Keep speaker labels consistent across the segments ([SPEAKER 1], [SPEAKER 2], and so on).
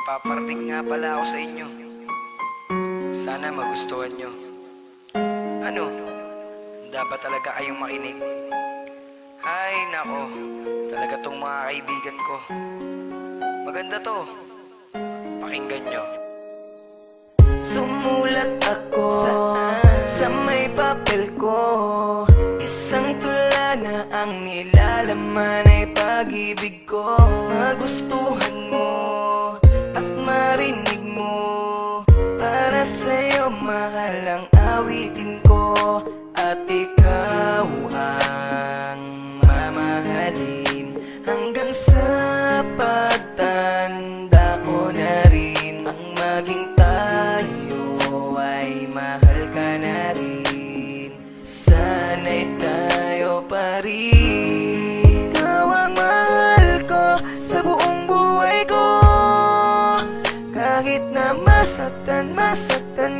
[SPEAKER 1] paparating nga pala ako sa inyo. Sana magustuhan nyo. Ano? Dapat talaga kayong makinig. Ay, nako. Talaga tong mga kaibigan ko. Maganda to. Pakinggan nyo.
[SPEAKER 2] Sumulat ako sa may papel ko. Isang tula na ang nilalaman ay pag-ibig ko. Magustuhan mo at marinig mo. Para sa'yo mahal ang awitin ko. At ikaw ang mamahalin hanggang sa pagtanda ko na rin. Ang maging tayo ay mahal ka na rin. Sana'y tayo pa rin. Ikaw ang mahal ko sa buong buhay ko. Kahit na masaktan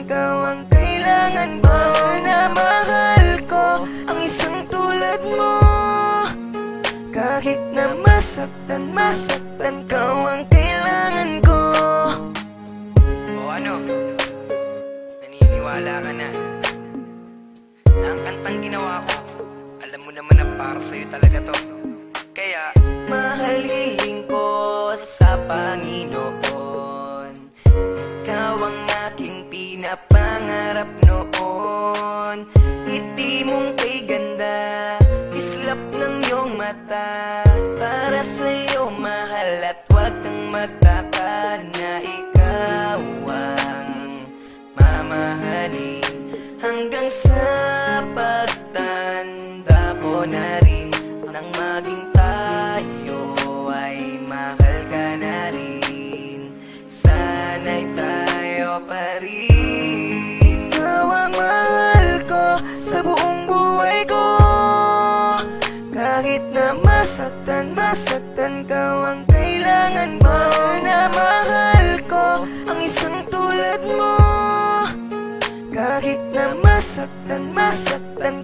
[SPEAKER 2] ka, ang kailangan ba na mahal ko ang isang tulad mo. Kahit na masaktan ka, ang kailangan ko.
[SPEAKER 1] O ano? Naniniwala ka na na ang kantang ginawa ko, alam mo naman na para sa'yo talaga to. Kaya
[SPEAKER 2] mahal hiling ko sa Panginoon. Ikaw ang aking pinapangarap noon. Ngiti mong kay ganda, islap ng iyong mata. Para sa'yo mahal at huwag kang magtaka na ikaw ang mamahalin hanggang sa pagtanda ko na rin. Nang maging tayo ay mahal ka na rin. Sana'y tayo pa rin. Ikaw ang mahal ko sa buong buhay ko. Kahit na masaktan ka, ang kailangan ba na mahal ko ang isang tulad mo. Kahit na masaktan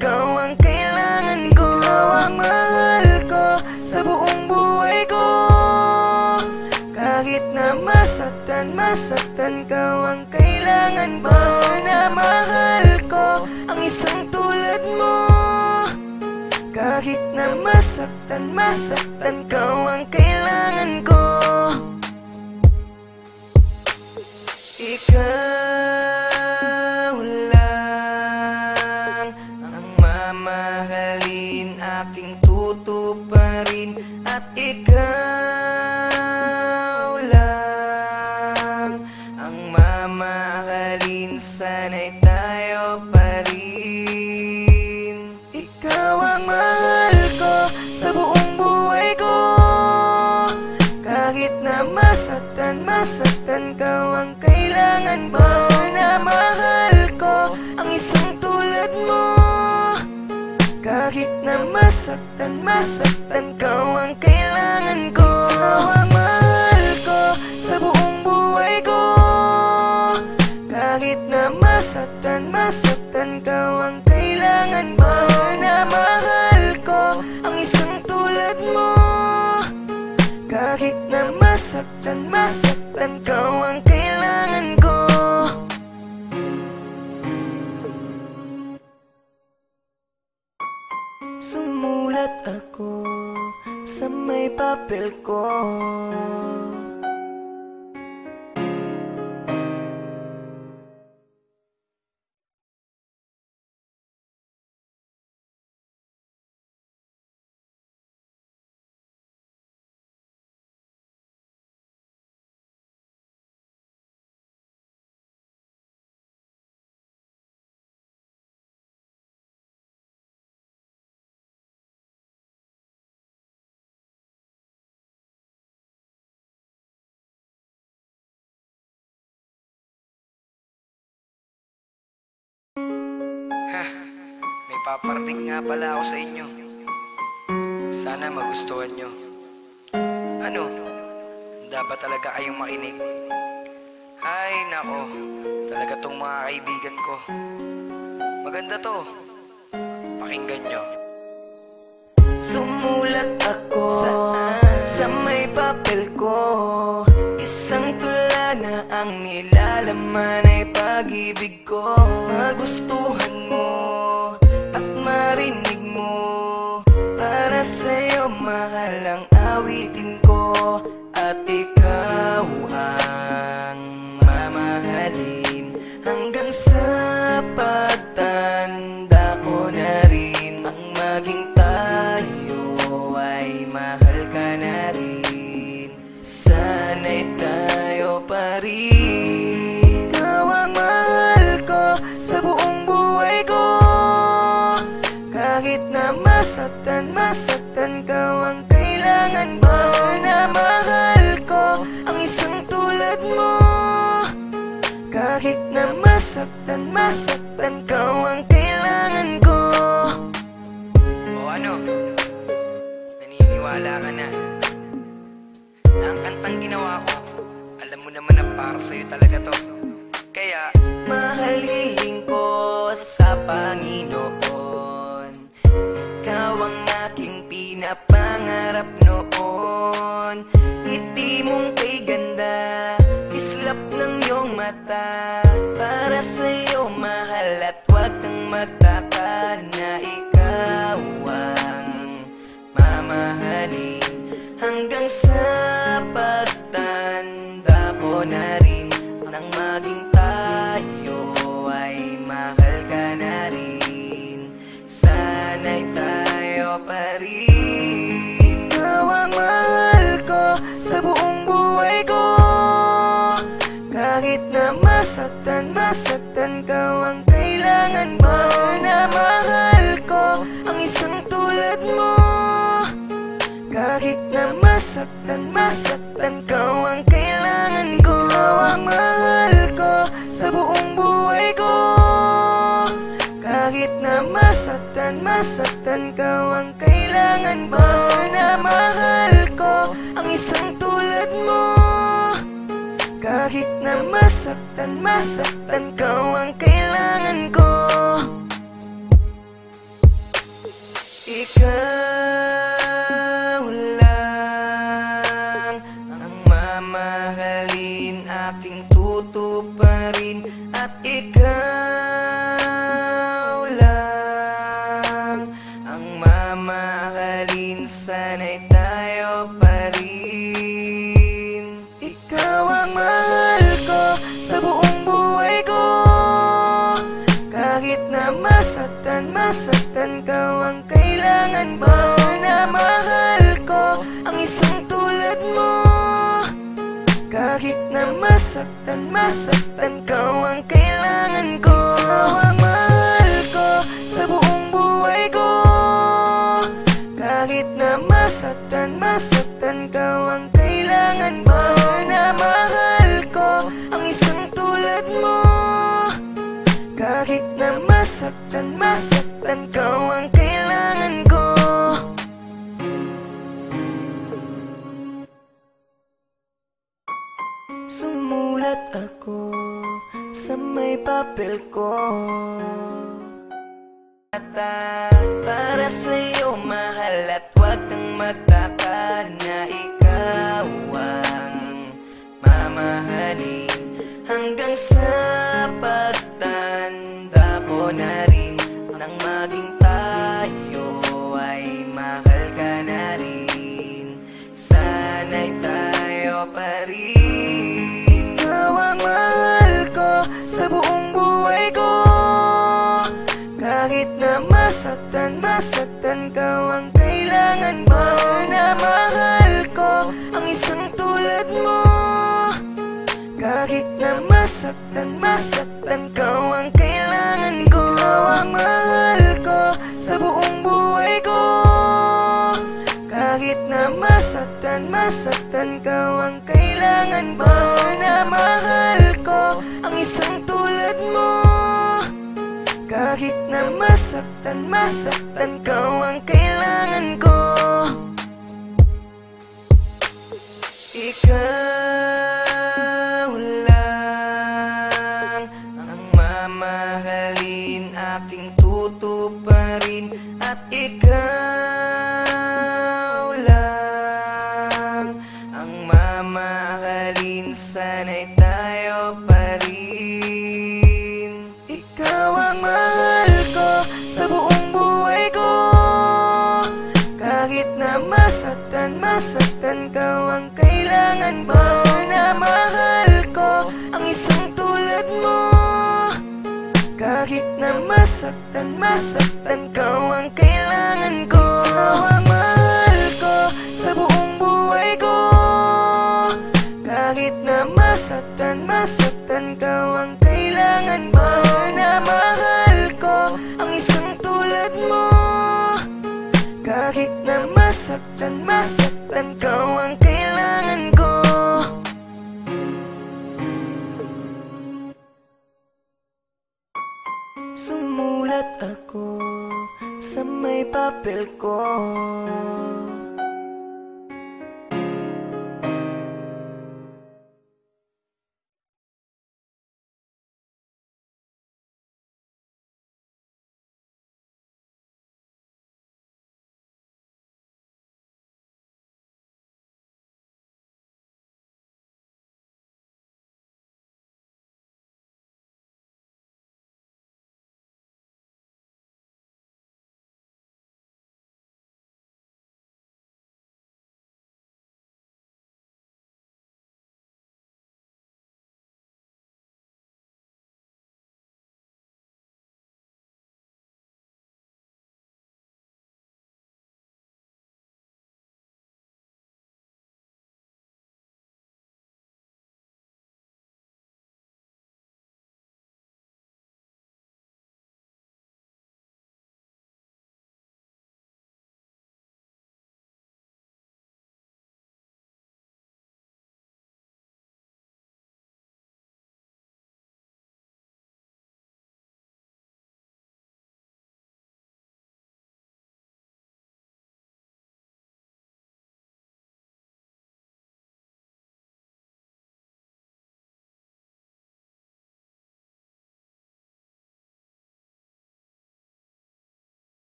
[SPEAKER 2] ka, ang kailangan ko. Ikaw ang mahal ko sa buong buhay ko. Kahit na masaktan ka, ang kailangan ba na mahal ko ang isang tulad mo. Kahit na masaktan ka, ang kailangan ko. Ikaw lang ang mamahalin, aking tutuparin. At ikaw lang ang mamahalin, sana'y tayo pa rin. Ikaw ang mahal ko sa buong buhay ko. Kahit na masaktan ka, ang kailangan ba na mahal ko ang isang tulad mo. Kahit na masaktan ka, ang kailangan ko. Ikaw ang mahal ko sa buong buhay ko. Kahit na masaktan ka, ang kailangan ba na mahal ko ang isang tulad mo. Kahit na masaktan ka, ang kailangan ko. Sumulat ako sa may papel ko.
[SPEAKER 1] Ha, may paparating nga pala ako sa inyo. Sana magustuhan nyo. Ano? Dapat talaga kayong makinig. Ay, nako. Talaga tong mga kaibigan ko. Maganda to. Pakinggan nyo.
[SPEAKER 2] Sumulat ako sa may papel ko. Isang tula naman ay pag-ibig ko. Magustuhan mo at marinig mo. Para sa'yo mahal ang awitin ko. At ikaw ang mamahalin hanggang sa pagtanda ko na rin. Ang maging tayo ay mahal ka na rin. Sana'y tayo pa rin. Ikaw ang mahal ko sa buong buhay ko. Kahit na masaktan ka, ang kailangan ba na mahal ko ang isang tulad mo. Kahit na masaktan ka, ang kailangan ko.
[SPEAKER 1] O ano? Naniniwala ka na na ang kantang ginawa ko, alam mo naman na para sa'yo talaga to. Kaya
[SPEAKER 2] mahal hiling ko sa Panginoon. Ikaw ang aking pinapangarap noon. Ngiti mong kay ganda, islap ng iyong mata. Para sa'yo mahal at huwag kang magtaka na ikaw ang mamahalin hanggang sa pagtanda ko na rin. Nang maging tayo ay mahal ka na rin. Sana'y tayo pa rin. Ikaw ang mahal ko sa buong buhay ko. Kahit na masaktan ka, ang kailangan ba na mahal ko ang isang tulad mo. Kahit na masaktan ka, ang kailangan ko. Ikaw ang mahal ko sa buong buhay ko. Kahit na masaktan ka, ang kailangan ba na mahal ko ang isang tulad mo. Kahit na masaktan ka, ang kailangan ko. Ikaw lang ang mamahalin, aking tutuparin. At ikaw lang ang mamahalin, sana'y tayo pa rin. Ikaw ang mahal ko sa buong buhay ko. Kahit na masaktan ka, ang kailangan ba na mahal ko ang isang tulad mo. Kahit na masaktan ka, ang kailangan ko. Ikaw ang mahal ko sa buong buhay ko. Kahit na masaktan ka, ang kailangan ba na mahal ko ang isang tulad mo. Kahit na masaktan ka, ang kailangan ko. Sumulat ako sa may papel ko. Para sa'yo mahal at huwag kang magtaka na ikaw ang mamahalin hanggang sa pagtanda ko na rin. Nang maging tayo ay mahal ka na rin. Sana'y tayo pa rin. Ikaw ang mahal ko sa buong buhay ko. Kahit na masaktan ka, ang kailangan ba na mahal ko ang isang tulad mo. Kahit na masaktan ka, ang kailangan ko. Ikaw ang mahal ko sa buong buhay ko. Kahit na masaktan ka, ang kailangan ba na mahal ko ang isang tulad mo. Kahit na masaktan ka, ang kailangan ko. Ikaw lang ang mamahalin, aking tutuparin. At ikaw lang ang mamahalin, sana'y tayo pa rin. Kahit na masaktan ka ang kailangan mo. Na mahal ko ang isang tulad mo. Kahit na masaktan ka ang kailangan ko. Ang mahal ko sa buong buhay ko. Kahit na masaktan ka ang kailangan mo. Na mahal ko ang isang tulad mo. Kahit na masaktan ka